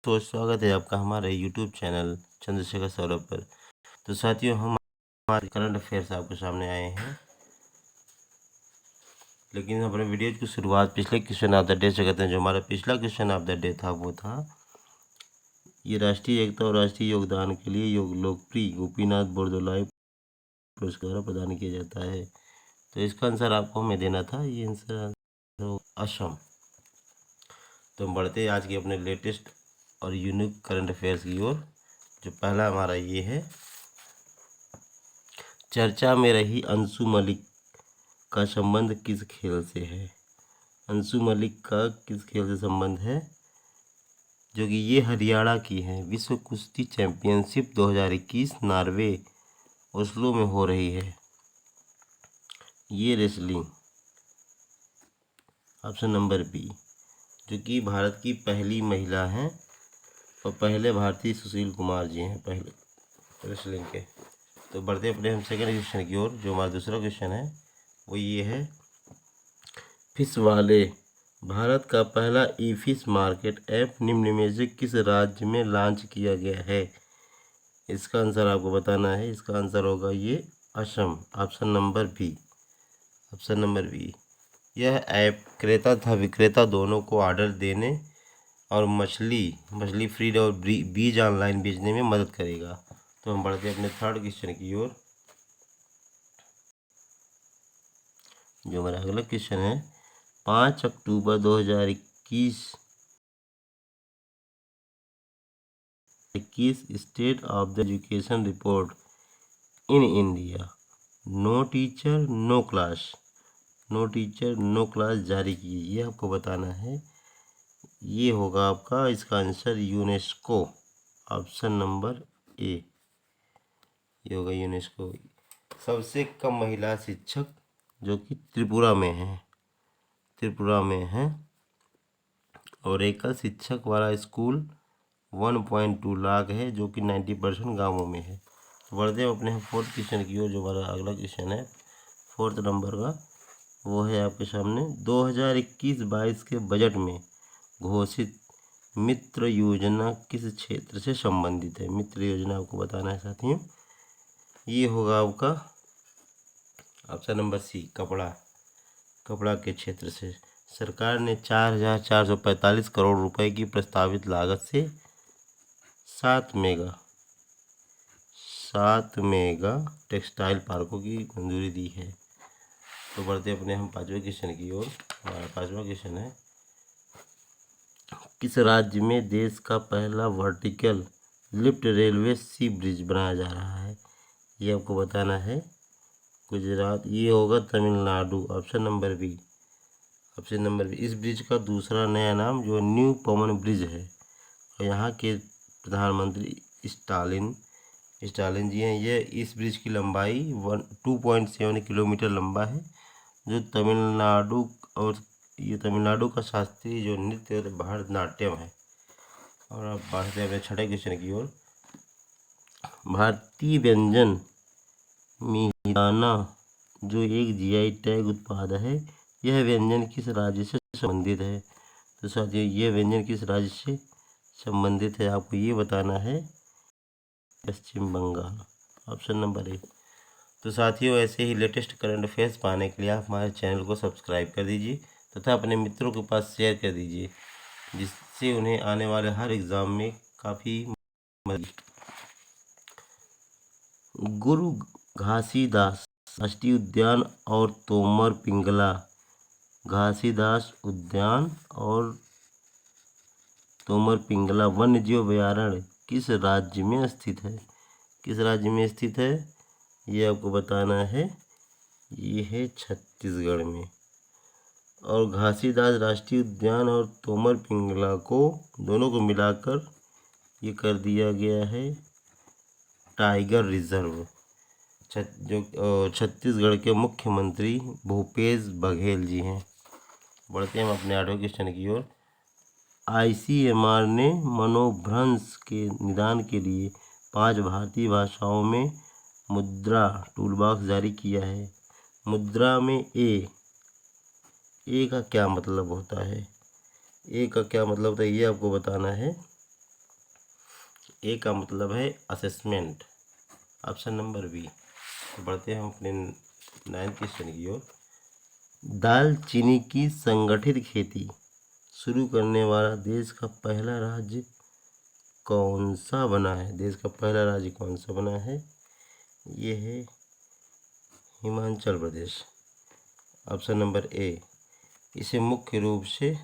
तो स्वागत है आपका हमारे यूट्यूब चैनल चंद्रशेखर सौरभ पर। तो साथियों, हम हमारे करंट अफेयर्स आपके सामने आए हैं, लेकिन अपने वीडियो की शुरुआत पिछले क्वेश्चन ऑफ द डे से करते हैं। जो हमारा पिछला क्वेश्चन ऑफ द डे था वो था, ये राष्ट्रीय एकता और राष्ट्रीय योगदान के लिए लोकप्रिय गोपीनाथ बोरदोलाई पुरस्कार प्रदान किया जाता है। तो इसका आंसर आपको हमें देना था। ये आंसर तो असम। तो हम बढ़ते हैं आज के अपने लेटेस्ट और यूनिक करंट अफेयर्स की ओर। जो पहला हमारा ये है, चर्चा में रही अंशु मलिक का संबंध किस खेल से है। अंशु मलिक का किस खेल से संबंध है, जो कि ये हरियाणा की है। विश्व कुश्ती चैंपियनशिप 2021 नॉर्वे ओस्लो में हो रही है। ये रेसलिंग, ऑप्शन नंबर बी, जो कि भारत की पहली महिला हैं और पहले भारतीय सुशील कुमार जी हैं पहले रेसलिंग के। तो बढ़ते अपने हम सेकेंड क्वेश्चन की ओर। जो हमारा दूसरा क्वेश्चन है वो ये है, फिश वाले भारत का पहला ई फिश मार्केट ऐप निम्न में से किस राज्य में लॉन्च किया गया है। इसका आंसर आपको बताना है। इसका आंसर होगा ये Assam, option number B. Option number B, यह ऐप क्रेता तथा विक्रेता दोनों को ऑर्डर देने और मछली फीड और बीज ऑनलाइन बेचने में मदद करेगा। तो हम बढ़ते हैं अपने थर्ड क्वेश्चन की ओर। जो हमारा अगला क्वेश्चन है, 5 October 2021 state of the education report in India, no teacher no class जारी की। ये आपको बताना है। ये होगा आपका इसका answer UNESCO, option number A. ये होगा यूनेस्को। सबसे कम महिला शिक्षक जो कि त्रिपुरा में है और एकल शिक्षक वाला स्कूल 1.2 लाख है, जो कि 90% गाँवों में है। बढ़ते अपने फोर्थ क्वेश्चन की ओर। जो हमारा अगला क्वेश्चन है फोर्थ नंबर का, वो है आपके सामने, 2021-22 के बजट में घोषित मित्र योजना किस क्षेत्र से संबंधित है। मित्र योजना आपको बताना है साथियों। ये होगा आपका ऑप्शन नंबर सी, कपड़ा के क्षेत्र से। सरकार ने 4,445 करोड़ रुपए की प्रस्तावित लागत से 7 मेगा टेक्सटाइल पार्कों की मंजूरी दी है। तो बढ़ते अपने हम पांचवें क्वेश्चन की ओर। हमारा पांचवा क्वेश्चन है, किस राज्य में देश का पहला वर्टिकल लिफ्ट रेलवे सी ब्रिज बनाया जा रहा है। ये आपको बताना है। गुजरात। ये होगा तमिलनाडु, ऑप्शन नंबर बी। इस ब्रिज का दूसरा नया नाम जो न्यू पवन ब्रिज है, और यहाँ के प्रधानमंत्री स्टालिन जी हैं। ये इस ब्रिज की लंबाई 2.7 किलोमीटर लंबा है, जो तमिलनाडु का शास्त्रीय जो नृत्य भरतनाट्यम है। और अब बढ़ते हैं अपने छठे क्वेश्चन की ओर। भारतीय व्यंजन मिहिदाना जो एक जीआई टैग उत्पाद है, यह व्यंजन किस राज्य से संबंधित है। तो साथियों, ये व्यंजन किस राज्य से संबंधित है आपको ये बताना है। पश्चिम बंगाल, ऑप्शन नंबर ए। तो साथियों, ऐसे ही लेटेस्ट करंट अफेयर्स पाने के लिए आप हमारे चैनल को सब्सक्राइब कर दीजिए तथा अपने मित्रों के पास शेयर कर दीजिए, जिससे उन्हें आने वाले हर एग्ज़ाम में काफ़ी मदद। गुरु घासीदास राष्ट्रीय उद्यान और तोमर पिंगला घासीदास उद्यान और तोमर पिंगला वन्यजीव अभयारण्य किस राज्य में स्थित है। ये आपको बताना है। ये है छत्तीसगढ़ में। और घासीदास राष्ट्रीय उद्यान और तोमर पिंगला को दोनों को मिलाकर ये कर दिया गया है टाइगर रिजर्व। जो छत्तीसगढ़ के मुख्यमंत्री भूपेश बघेल जी हैं। बढ़ते हैं हम अपने आठवें क्वेश्चन की ओर। आईसीएमआर ने मनोभ्रंश के निदान के लिए 5 भारतीय भाषाओं में मुद्रा टूलबॉक्स जारी किया है। मुद्रा में ए का क्या मतलब होता है। ये आपको बताना है। ए का मतलब है असेसमेंट, ऑप्शन नंबर बी। तो बढ़ते हैं हम अपने 9th क्वेश्चन की ओर। दालचीनी की संगठित खेती शुरू करने वाला देश का पहला राज्य कौन सा बना है? देश का पहला राज्य कौन सा बना है? ये है Himachal Pradesh, option number A. इसे मुख्य रूप से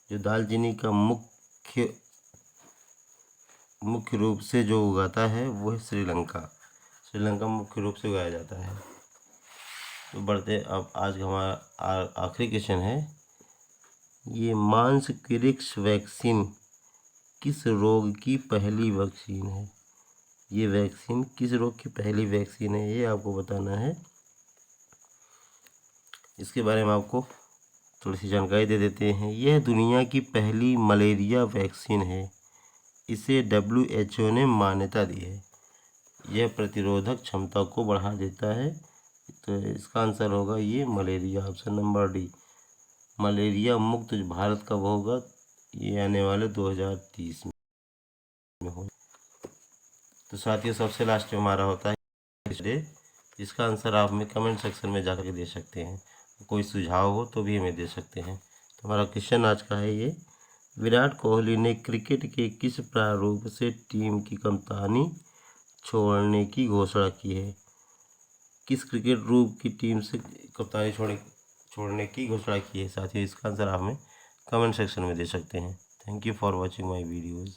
जो दालचीनी का मुख्य रूप से जो उगाता है वो है श्रीलंका। श्रीलंका मुख्य रूप से उगाया जाता है। तो बढ़ते अब आज का हमारा आखिरी क्वेश्चन है, ये मांसक्रिक्स वैक्सीन किस रोग की पहली वैक्सीन है? ये वैक्सीन किस रोग की पहली वैक्सीन है, ये आपको बताना है। इसके बारे में आपको थोड़ी सी जानकारी दे देते हैं। यह दुनिया की पहली मलेरिया वैक्सीन है। इसे WHO ने मान्यता दी है। यह प्रतिरोधक क्षमता को बढ़ा देता है। तो इसका आंसर होगा ये malaria, option number D. Malaria मुक्त भारत कब होगा? ये आने वाले 2030 में हो। तो साथियों सबसे लास्ट में हमारा होता है डे, जिसका आंसर आप हमें कमेंट सेक्शन में जाकर के दे सकते हैं। कोई सुझाव हो तो भी हमें दे सकते हैं। तो हमारा क्वेश्चन आज का है ये, विराट कोहली ने क्रिकेट के किस प्रारूप से टीम की कप्तानी छोड़ने की घोषणा की है? किस क्रिकेट रूप की टीम से कप्तानी छोड़ने की घोषणा की है साथियों? इसका आंसर आप हमें कमेंट सेक्शन में दे सकते हैं। Thank you for watching my videos.